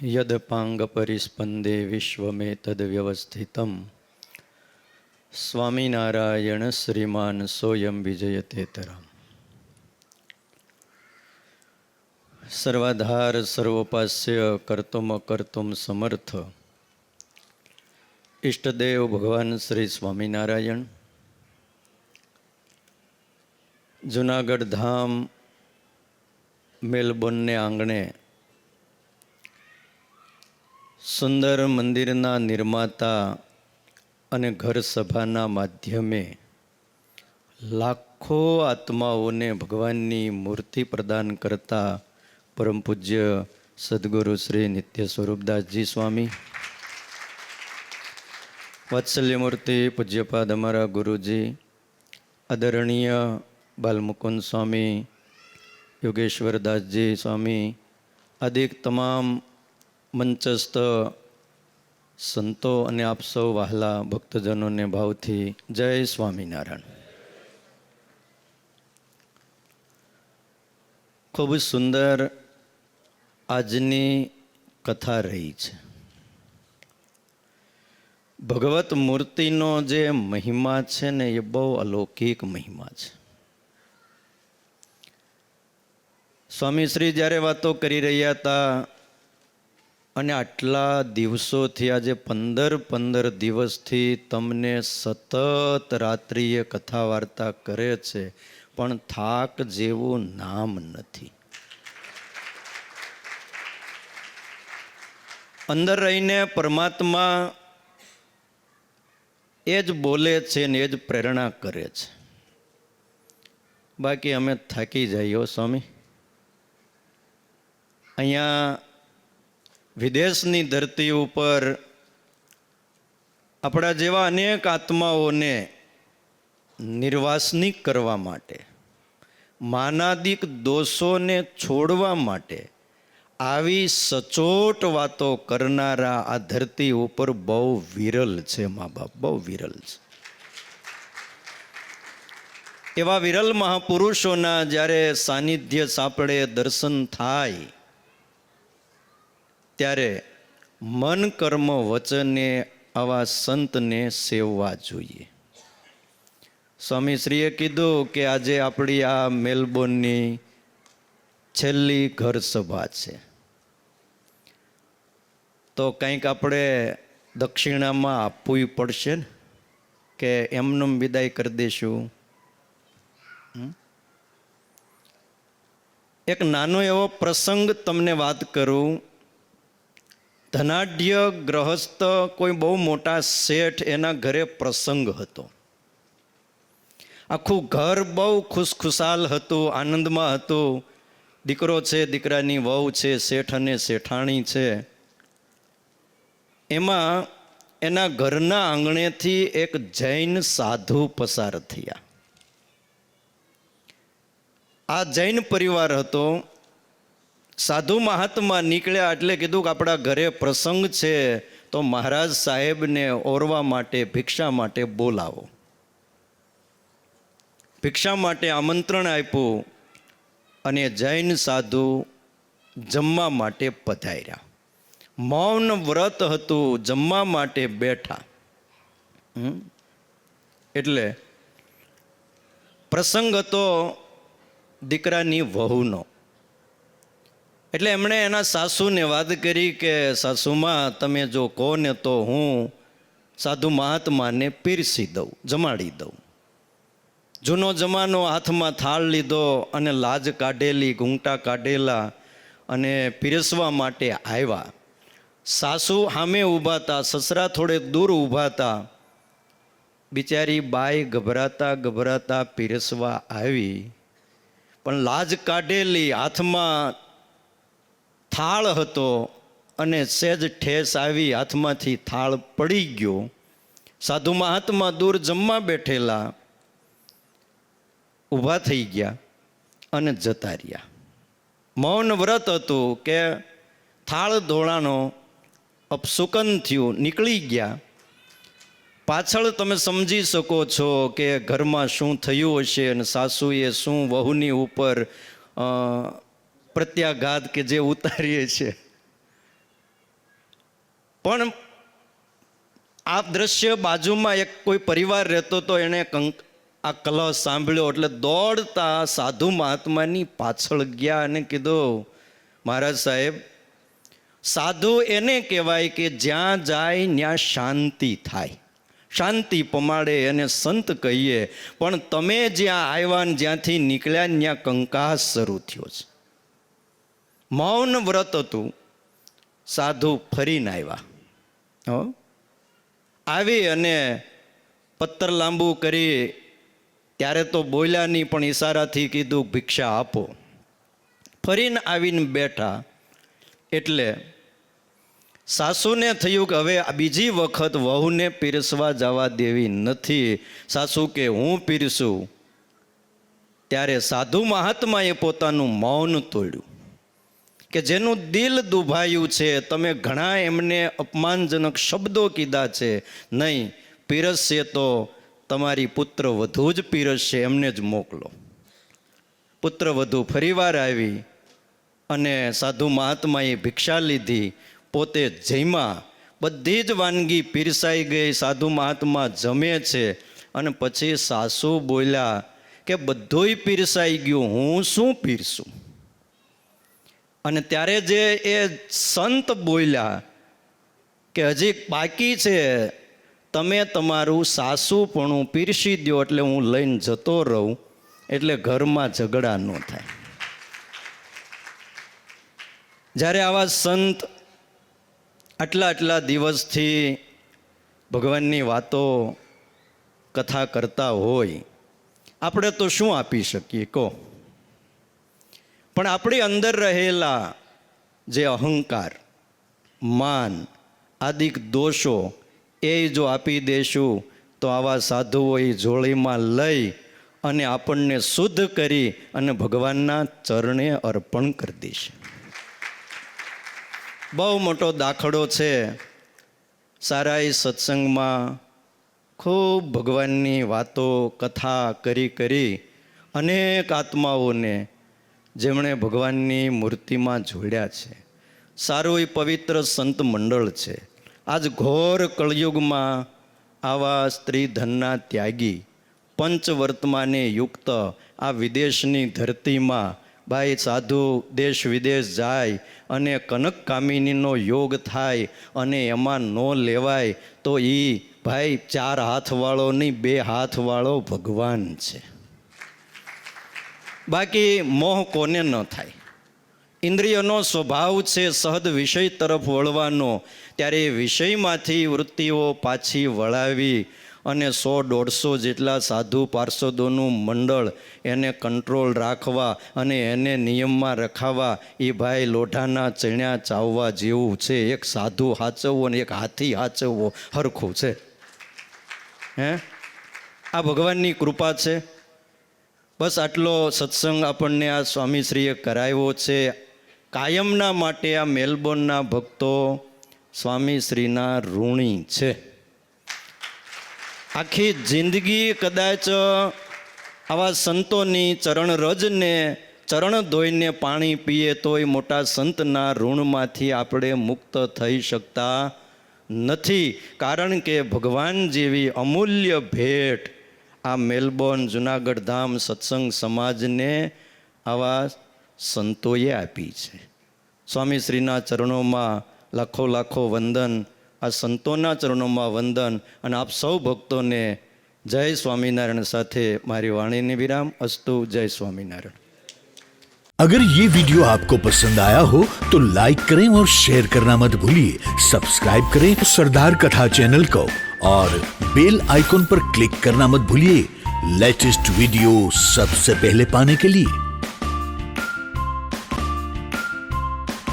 યદપાંગપરિસ્પંદે વિશ્વમેતદ્વ્યવસ્થિતમ સ્વામિનારાયણ શ્રીમાન સોયમ વિજયતેતરામ. સર્વાધાર સર્વોપાસ્ય કર્તુમ અકર્તુમ સમર્થ ઈષ્ટદેવ ભગવાન શ્રી સ્વામિનારાયણ જુનાગઢ ધામ મેલબોર્નને આંગણે સુંદર મંદિરના નિર્માતા અને ઘર સભાના માધ્યમે લાખો આત્માઓને ભગવાનની મૂર્તિ પ્રદાન કરતા પરમ પૂજ્ય સદગુરુ શ્રી નિત્ય સ્વરૂપદાસજી સ્વામી, વાત્સલ્યમૂર્તિ પૂજ્યપાદ અમારા ગુરુજી આદરણીય બાલમુકુંદ સ્વામી, યોગેશ્વરદાસજી સ્વામી આદિ તમામ મંચસ્થ સંતો અને આપ સૌ વહાલા ભક્તજનોને ભાવથી જય સ્વામિનારાયણ. ખૂબ સુંદર આજની કથા રહી છે. ભગવત મૂર્તિનો જે મહિમા છે ને એ બહુ અલૌકિક મહિમા છે. સ્વામી શ્રી જ્યારે વાતો કરી રહ્યા હતા અને આટલા દિવસોથી આજે 15 દિવસથી તમને સતત રાત્રિએ કથા વાર્તા કરે છે, પણ થાક જેવું નામ નથી. અંદર રહીને પરમાત્મા એ જ બોલે છે ને એ જ પ્રેરણા કરે છે. બાકી અમે થાકી જઈએ સ્વામી. અહીંયા વિદેશની ધરતી ઉપર આપણા જેવા અનેક આત્માઓને નિર્વાસનિક કરવા માટે, માનાદિક દોષોને છોડવા માટે આવી સચોટ વાતો કરનારા આ ધરતી ઉપર બહુ વિરલ છે. મા બાપ, બહુ વિરલ છે. એવા વિરલ મહાપુરુષોના જ્યારે સાનિધ્ય સાંપડે, દર્શન થાય, ત્યારે મન કર્મ વચને આવા સંતને સેવવા જોઈએ. સ્વામીશ્રીએ કીધું કે આજે આપણી આ મેલબોર્નની છેલ્લી ઘર સભા છે, તો કંઈક આપણે દક્ષિણામાં આપવું પડશે ને, કે એમનેમ વિદાય કરી દઈશું. એક નાનો એવો પ્રસંગ તમને વાત કરું. ધનાઢ્ય ગ્રહસ્થ કોઈ બહુ મોટા શેઠ, એના ઘરે પ્રસંગ હતો. આખું ઘર બહુ ખુશખુશાલ હતું, આનંદમાં હતું. દીકરો છે, દીકરાની વહુ છે, શેઠ અને શેઠાણી છે. એમાં એના ઘરના આંગણેથી એક જૈન સાધુ પસાર થયા. આ જૈન પરિવાર હતો. સાધુ મહાત્મા નીકળ્યા એટલે કીધું કે આપણા ઘરે પ્રસંગ છે, તો મહારાજ સાહેબને ઓરવા માટે, ભિક્ષા માટે બોલાવો. ભિક્ષા માટે આમંત્રણ આપ્યું અને જૈન સાધુ જમવા માટે પધાર્યા. મૌન વ્રત હતું, જમવા માટે બેઠા. એટલે પ્રસંગ હતો દીકરાની વહુનો. એટલે એમણે એના સાસુને વાત કરી કે સાસુમાં, તમે જો કહો ને તો હું સાધુ મહાત્માને પીરસી દઉં, જમાડી દઉં. જૂનો જમાનો, હાથમાં થાળ લીધો અને લાજ કાઢેલી, ઘૂંઘટા કાઢેલા અને પીરસવા માટે આવ્યા. સાસુ સામે ઊભા હતા, સસરા થોડે દૂર ઊભા હતા. બિચારી બાઈ ગભરાતા પીરસવા આવી, પણ લાજ કાઢેલી, હાથમાં થાળ હતો અને સહેજ ઠેસ આવી, હાથમાંથી થાળ પડી ગયો. સાધુ મહાત્મા દૂર જમવા બેઠેલા ઊભા થઈ ગયા અને જતા રહ્યા. મૌન વ્રત હતું કે થાળ ધોળાનો અપશુકન થયું, નીકળી ગયા. પાછળ તમે સમજી શકો છો કે ઘરમાં શું થયું હશે અને સાસુએ શું વહુની ઉપર પ્રત્યાઘાત કે જે ઉતારીએ છે. પણ આ દ્રશ્ય બાજુમાં એક કોઈ પરિવાર રહેતો તો એણે આ કલશ સાંભળ્યો એટલે દોડતા સાધુ મહાત્માની પાછળ ગયા અને કીધું, મહારાજ સાહેબ, સાધુ એને કહેવાય કે જ્યાં જાય ત્યાં શાંતિ થાય, શાંતિ પમાડે એને સંત કહીએ. પણ તમે જ્યાં આવ્યા ને જ્યાંથી નીકળ્યા ત્યાં કંકાસ શરૂ થયો છે. મૌન વ્રત હતું. સાધુ ફરીને આવ્યા, આવી અને પત્તર લાંબુ કરી, ત્યારે તો બોલ્યા નહીં પણ ઈશારાથી કીધું ભિક્ષા આપો. ફરીને આવીને બેઠા એટલે સાસુને થયું કે હવે બીજી વખત વહુને પીરસવા જવા દેવી નથી. સાસુ કે હું પીરસું. ત્યારે સાધુ મહાત્માએ પોતાનું મૌન તોડ્યું કે જેનું દિલ દુભાયું છે, તમે ઘણા એમને અપમાનજનક શબ્દો કીધા છે, નહીં પીરસશે તો તમારી પુત્ર વધુ જ પીરસશે, એમને જ મોકલો. પુત્ર વધુ ફરીવાર આવી અને સાધુ મહાત્માએ ભિક્ષા લીધી, પોતે જમ્યા. બધી જ વાનગી પીરસાઈ ગઈ, સાધુ મહાત્મા જમે છે. અને પછી સાસુ બોલ્યા કે બધુંય પીરસાઈ ગયું, હું શું પીરસું? અને ત્યારે જે એ સંત બોલ્યા કે હજી બાકી છે, તમે તમારું સાસુપણું પીરસી દો એટલે હું લઈને જતો રહું, એટલે ઘરમાં ઝઘડા ન થાય. જ્યારે આવા સંત આટલા દિવસથી ભગવાનની વાતો કથા કરતા હોય, આપણે તો શું આપી શકીએ કહો? પણ આપણી અંદર રહેલા જે અહંકાર, માન આદિક દોષો એ જો આપી દેશું તો આવા સાધુઓ એ જોડીમાં લઈ અને આપણને શુદ્ધ કરી અને ભગવાનના ચરણે અર્પણ કરી દેશે. બહુ મોટો દાખલો છે. સારાઈ સત્સંગમાં ખૂબ ભગવાનની વાતો કથા કરી અનેક આત્માઓને જેમણે ભગવાનની મૂર્તિમાં જોડ્યા છે. સારું એ પવિત્ર સંત મંડળ છે. આજ ઘોર કળયુગમાં આવા સ્ત્રી ધનના ત્યાગી પંચવર્તમાને યુક્ત આ વિદેશની ધરતીમાં ભાઈ સાધુ દેશ વિદેશ જાય અને કનક કામિનીનો યોગ થાય અને એમાં ન લેવાય તો એ ભાઈ 4 હાથવાળો નહીં, 2 હાથવાળો ભગવાન છે. બાકી મોહ કોને ન થાય? ઇન્દ્રિયનો સ્વભાવ છે સહદ વિષય તરફ વળવાનો. ત્યારે એ વિષયમાંથી વૃત્તિઓ પાછી વળાવી અને 100-150 જેટલા સાધુ પાર્ષદોનું મંડળ એને કંટ્રોલ રાખવા અને એને નિયમમાં રખાવા એ ભાઈ લોઢાના ચણ્યા ચાવવા જેવું છે. એક સાધુ હાચવવો અને એક હાથી હાચવવો હરખું છે. આ ભગવાનની કૃપા છે. બસ આટલો સત્સંગ આપણને આ સ્વામીશ્રીએ કરાવ્યો છે. કાયમના માટે આ મેલબોર્નના ભક્તો સ્વામીશ્રીના ઋણી છે. આખી જિંદગી કદાચ આવા સંતોની ચરણ રજને ચરણ ધોઈને પાણી પીએ તોય મોટા સંતના ઋણમાંથી આપણે મુક્ત થઈ શકતા નથી. કારણ કે ભગવાન જેવી અમૂલ્ય ભેટ આ મેલબોર્ન જુનાગઢ ધામ સત્સંગ સમાજને આવા સંતોએ આપી છે. સ્વામીશ્રીના ચરણોમાં લાખો વંદન, આ સંતોના ચરણોમાં વંદન. અને આપ સૌ ભક્તોને જય સ્વામિનારાયણ સાથે મારી વાણીને વિરામ. અસ્તુ. જય સ્વામિનારાયણ. अगर ये वीडियो आपको पसंद आया हो तो लाइक करें और शेयर करना मत भूलिए. सब्सक्राइब करें सरदार कथा चैनल को और बेल आइकॉन पर क्लिक करना मत भूलिए लेटेस्ट वीडियो सबसे पहले पाने के लिए.